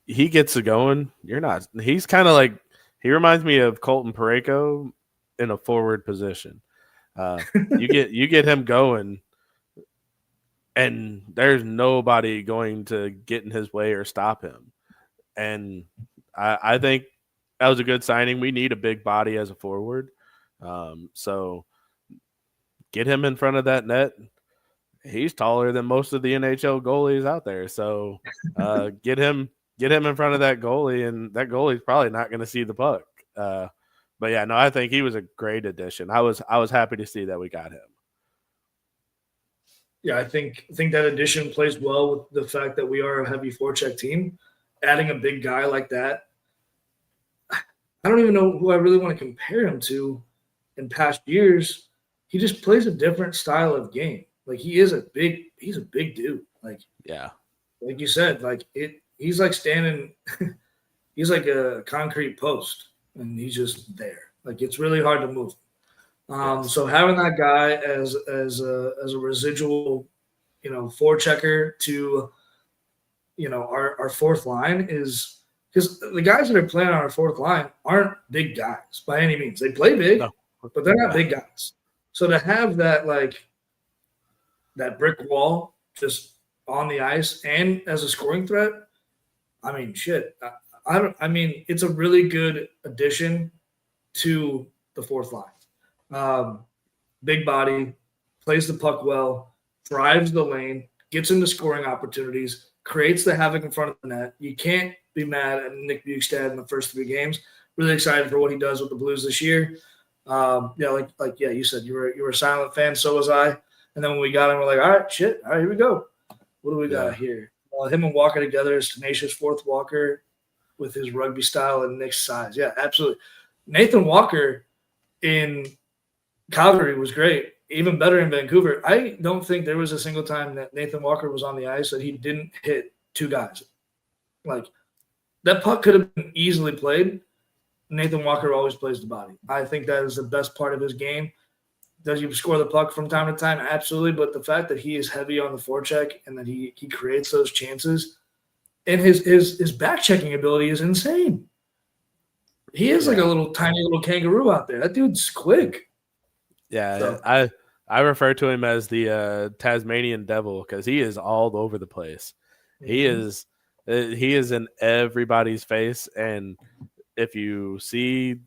He gets it going. You're not. He's kind of like, he reminds me of Colton Parayko in a forward position. You get him going, and there's nobody going to get in his way or stop him. And I think that was a good signing. We need a big body as a forward. So get him in front of that net. He's taller than most of the NHL goalies out there. So get him in front of that goalie, and that goalie's probably not going to see the puck. But yeah, no, I think he was a great addition. I was happy to see that we got him.
Yeah, I think that addition plays well with the fact that we are a heavy forecheck team. Adding a big guy like that, I don't even know who I really want to compare him to in past years. He just plays a different style of game. Like, he's a big dude. Like,
yeah,
like you said, he's like standing, he's like a concrete post, and he's just there. Like, it's really hard to move. So having that guy as a residual, forechecker to, our fourth line is, because the guys that are playing on our fourth line aren't big guys by any means. They play big, but they're not big guys. So to have that, like, that brick wall just on the ice and as a scoring threat, I mean, shit. It's a really good addition to the fourth line. Big body, plays the puck well, drives the lane, gets into scoring opportunities, creates the havoc in front of the net. You can't be mad at Nick Bukestad in the first 3 games. Really excited for what he does with the Blues this year. You said you were a silent fan, so was I. And then when we got him, we're like, all right, here we go. What do we got here? Him and Walker together is tenacious fourth Walker with his rugby style and Nick's size. Yeah, absolutely. Nathan Walker in Calgary was great, even better in Vancouver. I don't think there was a single time that Nathan Walker was on the ice that he didn't hit 2 guys. Like, that puck could have been easily played. Nathan Walker always plays the body. I think that is the best part of his game. Does he score the puck from time to time? Absolutely. But the fact that he is heavy on the forecheck and that he creates those chances, and his back checking ability is insane. He is like a little tiny little kangaroo out there. That dude's quick.
Yeah,
So.
I refer to him as the Tasmanian devil because he is all over the place. Mm-hmm. He is in everybody's face, and if you see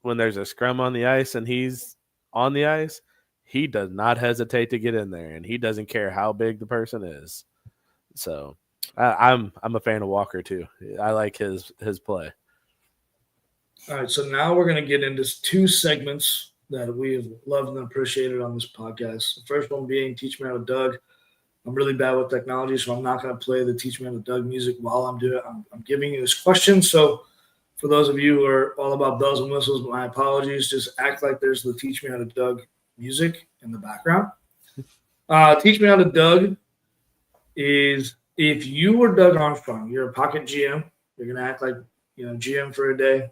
when there's a scrum on the ice and he's on the ice, he does not hesitate to get in there, and he doesn't care how big the person is. So I'm a fan of Walker too. I like his play.
All right, so now we're going to get into 2 segments that we have loved and appreciated on this podcast. The first one being Teach Me How to Doug. I'm really bad with technology, so I'm not going to play the Teach Me How to Doug music while I'm doing it. I'm giving you this question. So for those of you who are all about bells and whistles, my apologies. Just act like there's the Teach Me How to Doug music in the background. Teach Me How to Doug is, if you were Doug Armstrong, you're a pocket GM. You're going to act like, GM for a day.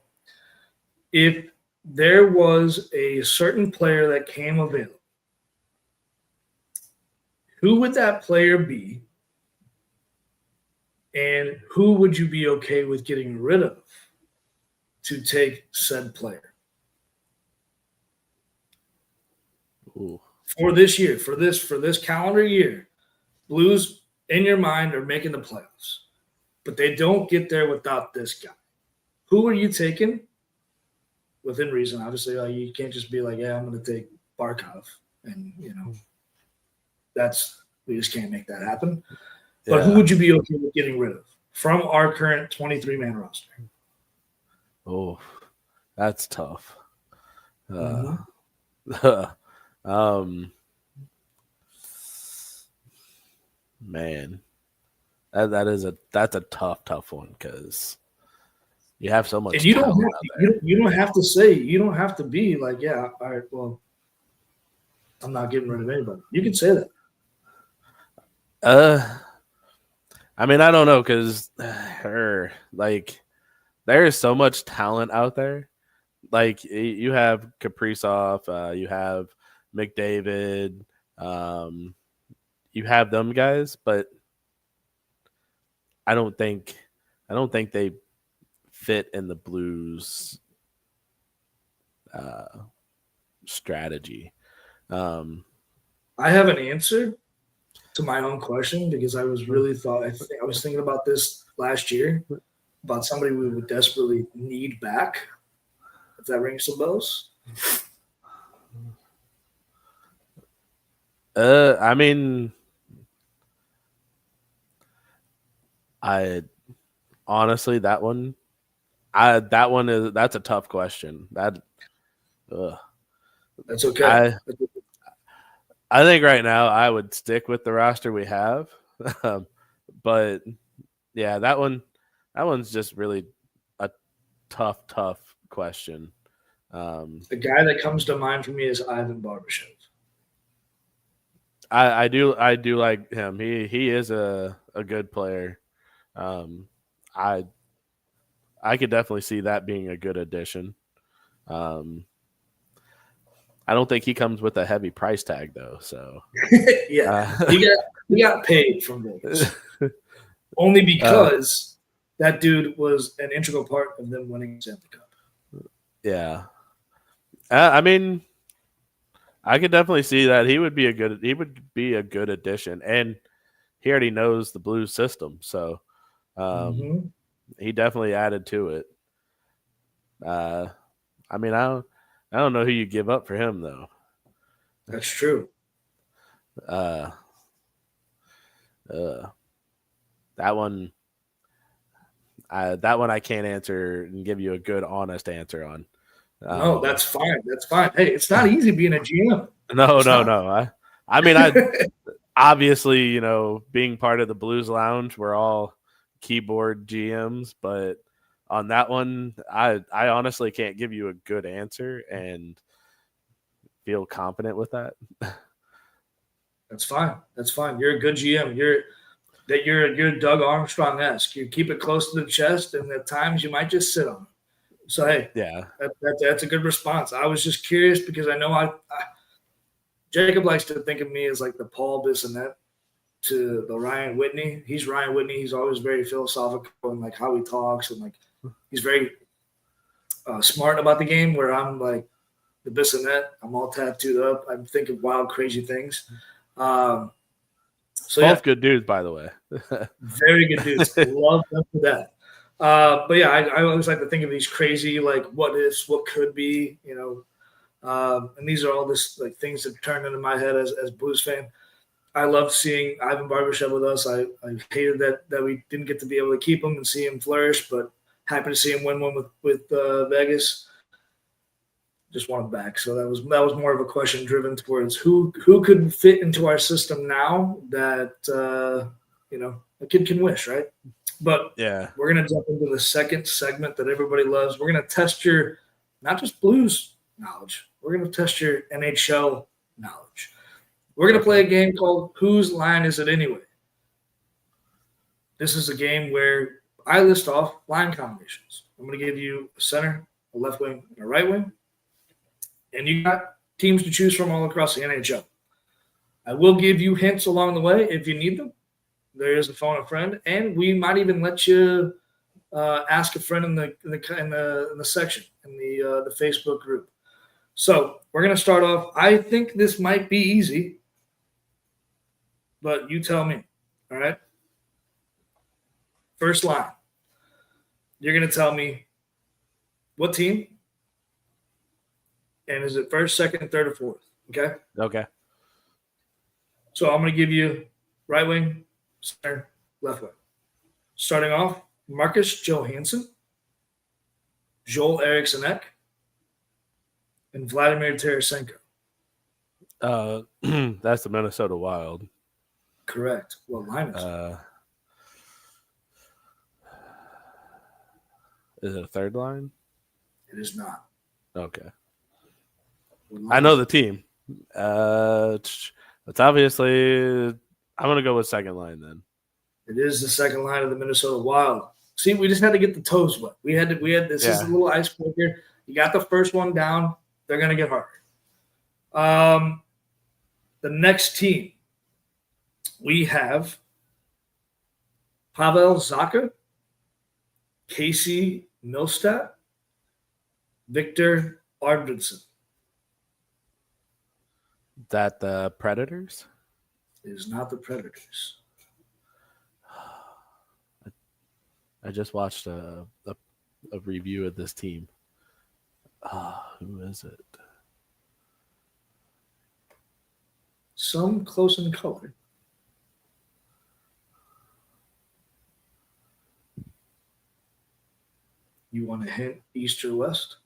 If there was a certain player that came available, who would that player be? And who would you be okay with getting rid of to take said player?
Ooh.
For this year, for this calendar year, Blues in your mind are making the playoffs, but they don't get there without this guy. Who are you taking? Within reason, obviously. You can't just be like, yeah, I'm going to take Barkov, and we just can't make that happen. But who would you be okay with getting rid of from our current 23-man roster?
Oh, that's tough. Man, that's a tough one because you have so much.
And you don't
talent
have
out
to,
there.
you don't have to say, you don't have to be like, yeah, all right, well, I'm not getting rid of anybody. You can say that.
I mean, I don't know because like there is so much talent out there. Like you have Kaprizov, you have McDavid, you have them guys, but I don't think they fit in the Blues strategy.
I have an answer to my own question because I was I was thinking about this last year about somebody we would desperately need back. If that rings some bells.
I mean, I honestly that's a tough question.
That's okay.
I think right now I would stick with the roster we have, but yeah, that one's just really a tough question.
The guy that comes to mind for me is Ivan Barbashev.
I do like him. He is a good player. I could definitely see that being a good addition. I don't think he comes with a heavy price tag though. So
yeah, he got paid from Vegas only because that dude was an integral part of them winning the Stanley Cup.
Yeah, I mean, I could definitely see that he would be a good addition, and he already knows the Blues system, so he definitely added to it. I mean, I don't know who you give up for him though.
That's true.
That one I can't answer and give you a good, honest answer on.
No, that's fine. That's fine. Hey, it's not easy being a GM.
No. I mean, obviously, you know, being part of the Blues Lounge, we're all keyboard GMs, but on that one, I honestly can't give you a good answer and feel confident with that.
That's fine. That's fine. You're a good GM. You're Doug Armstrong-esque. You keep it close to the chest, and at times you might just sit on it. So hey,
yeah,
that's a good response. I was just curious because I know Jacob likes to think of me as like the Paul Bissonnette to the Ryan Whitney. He's Ryan Whitney. He's always very philosophical and like how he talks, and like he's very smart about the game. Where I'm like the Bissonnette. I'm all tattooed up. I'm thinking wild, crazy things. So
both good dudes, by the way.
Very good dudes. Love them for that. But yeah, I always like to think of these crazy, like what ifs, what could be, you know. And these are all this like things that turn into my head as Blues fan. I love seeing Ivan Barbashev with us. I hated that we didn't get to be able to keep him and see him flourish, but happy to see him win one with Vegas. Just want him back. So that was more of a question driven towards who could fit into our system now that you know, a kid can wish, right? But
yeah,
we're gonna jump into the second segment that everybody loves. We're gonna test your not just Blues knowledge. We're gonna test your NHL knowledge. We're gonna play a game called Whose Line Is It Anyway? This is a game where I list off line combinations. I'm gonna give you a center, a left wing, and a right wing. And you got teams to choose from all across the NHL. I will give you hints along the way if you need them. There is a phone a friend, and we might even let you ask a friend in the section in the Facebook group. So we're gonna start off. I think this might be easy, but you tell me. All right. First line. You're gonna tell me what team. And is it first, second, third, or fourth? Okay?
Okay.
So I'm going to give you right wing, center, left wing. Starting off, Marcus Johansson, Joel Eriksson Ek, and Vladimir Tarasenko.
That's the Minnesota Wild.
Correct. What line is it?
Is it a third line?
It is not.
Okay.
What line
I know
is
the team. It's obviously. I'm gonna go with second line then.
it? It is the second line of the Minnesota Wild. See, we just had to get the toes wet. We had this is a
Yeah.
little icebreaker. You got the first one down, they're gonna get harder. The next team we have Pavel Zacha, Casey Milstat, Victor Arvidsson.
That the Predators?
It is not the Predators.
I just watched a review of this team. Who is it?
Some close in color. You want to hint east or west?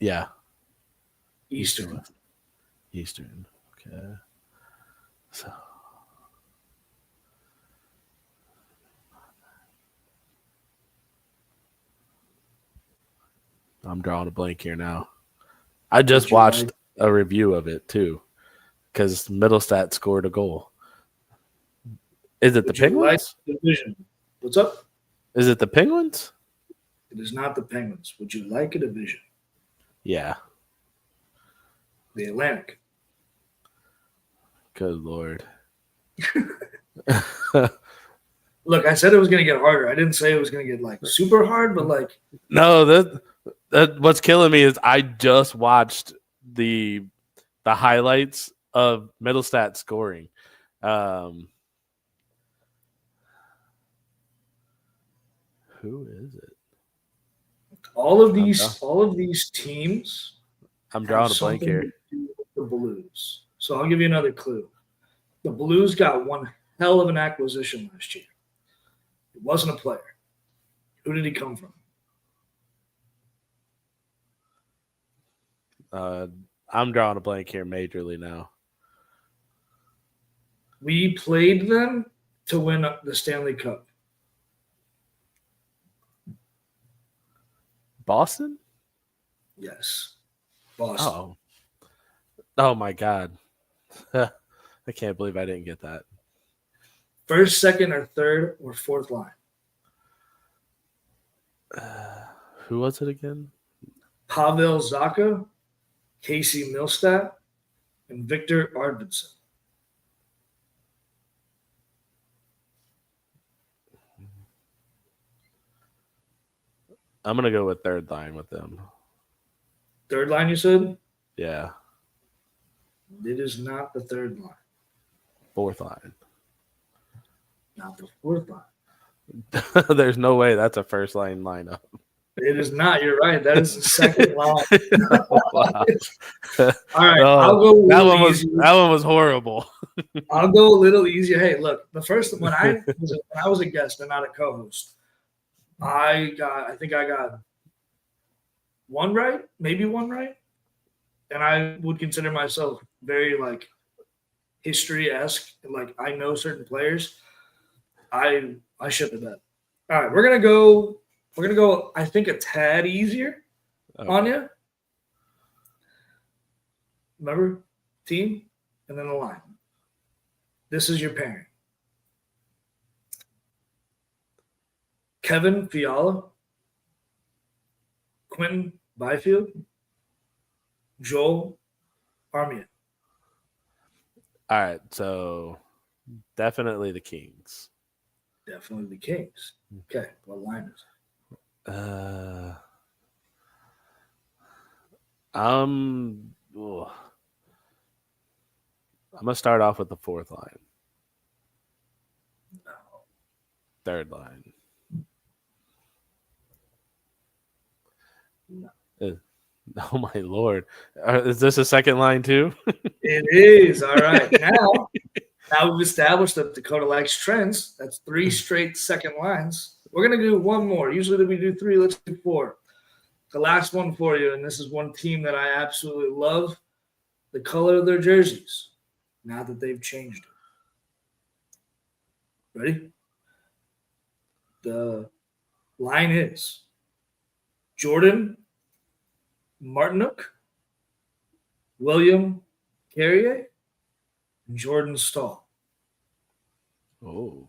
Yeah,
Eastern.
Eastern. Okay. So I'm drawing a blank here now. I just
Would you
watched
like-
a review of it too, because Middlestat scored a goal. Is it the
Would you like
Penguins?
division? What's up?
Is it the Penguins?
It is not the Penguins. Would you like a division?
Yeah.
The Atlantic.
Good Lord.
Look, I said it was going to get harder. I didn't say it was going to get like super hard, but like
No, that what's killing me is I just watched the highlights of Middlestat scoring. Who is it?
all of these teams
I'm
have
drawing a blank
something
here.
to do with the Blues. So I'll give you another clue. The Blues got one hell of an acquisition last year. It wasn't a player. Who did he come from?
I'm drawing a blank here majorly now.
We played them to win the Stanley Cup.
Boston?
Yes. Boston.
Oh my God. I can't believe I didn't get that.
First, second, or third, or fourth line.
Who was it again?
Pavel Zacha, Casey Milstat, and Victor Arvidsson.
I'm gonna go with third line with them.
Third line, you said?
Yeah,
It is not the third line.
fourth line.
Not the fourth line.
There's no way that's a first line lineup.
It is not. You're right. That is the second line.
Wow.
All right.
Oh,
I'll go a
that
little
one was
easier.
that one was horrible.
I'll go a little easier. Hey, look, the first when I was a guest and not a co-host, I think I got one right, maybe one right, and I would consider myself very like history-esque. Like I know certain players. I ship the bet. All right, we're gonna go. I think a tad easier on you. Remember, team, and then the line. This is your pairing. Kevin Fiala, Quentin Byfield, Joel Armia.
All right, so definitely the Kings.
Definitely the Kings. Okay, what line is it?
I'm gonna start off with the fourth line. Third line.
No.
Oh my Lord. Is this a second line too?
It is. All right. Now we've established that Dakota likes trends. That's 3 straight second lines. We're going to do one more. Usually we do 3. Let's do 4. the last one for you, and this is one team that I absolutely love, the color of their jerseys, now that they've changed it. Ready? The line is Jordan Martinook, William Carrier, and Jordan Stahl.
Oh.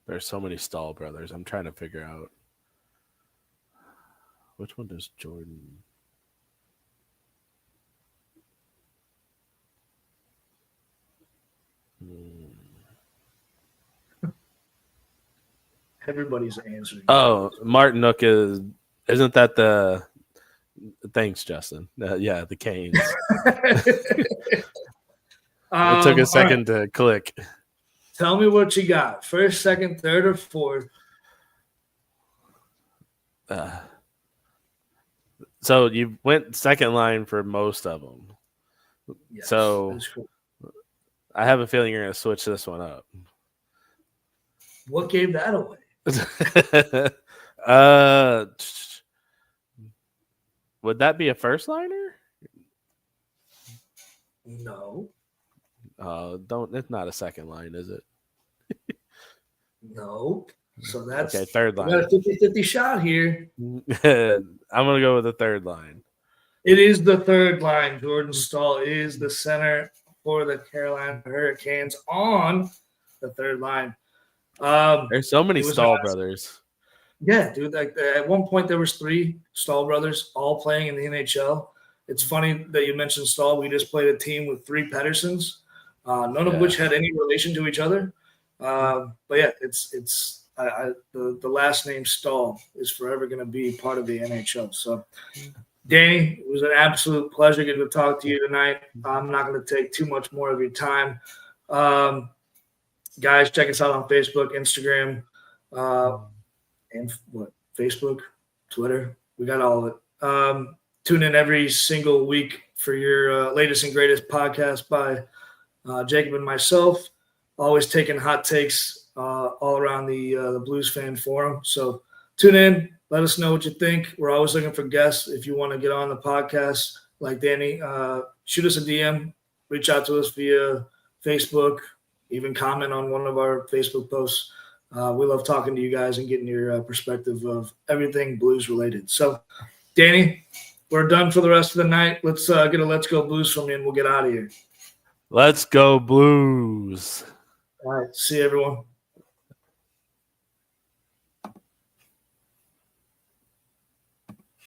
There's so many Stahl brothers. I'm trying to figure out which one does Jordan.
Everybody's answering.
Oh, Martinook isn't that the? Thanks, Justin. Yeah, the Canes. It took a second to click.
Tell me what you got. First, second, third, or fourth?
So you went second line for most of them.
Yes,
So
that's cool.
I have a feeling you're going to switch this one up.
What gave that away?
Would that be a first liner?
No.
It's not a second line, is it?
No. So that's
Okay, third
we
line.
got a 50-50 shot here.
I'm going to go with the third line.
It is the third line. Jordan Stahl is the center for the Carolina Hurricanes on the third line.
There's so many
it was
Stahl
awesome.
brothers.
Yeah, dude. Like at one point, there was 3 Stahl brothers all playing in the NHL. It's funny that you mentioned Stahl. We just played a team with 3 Pedersens, none of which had any relation to each other. But yeah, it's the last name Stahl is forever going to be part of the NHL. So, Danny, it was an absolute pleasure getting to talk to you tonight. I'm not going to take too much more of your time. Guys, check us out on Facebook, Instagram, and Facebook, Twitter. We got all of it. Tune in every single week for your latest and greatest podcast by Jacob and myself. Always taking hot takes all around the Blues Fan Forum. So tune in. Let us know what you think. We're always looking for guests. If you want to get on the podcast like Danny, shoot us a DM. Reach out to us via Facebook. Even comment on one of our Facebook posts. We love talking to you guys and getting your perspective of everything Blues related. So, Danny, we're done for the rest of the night. Let's get a Let's Go Blues from you, and we'll get out of here.
Let's go Blues.
All right. See you, everyone.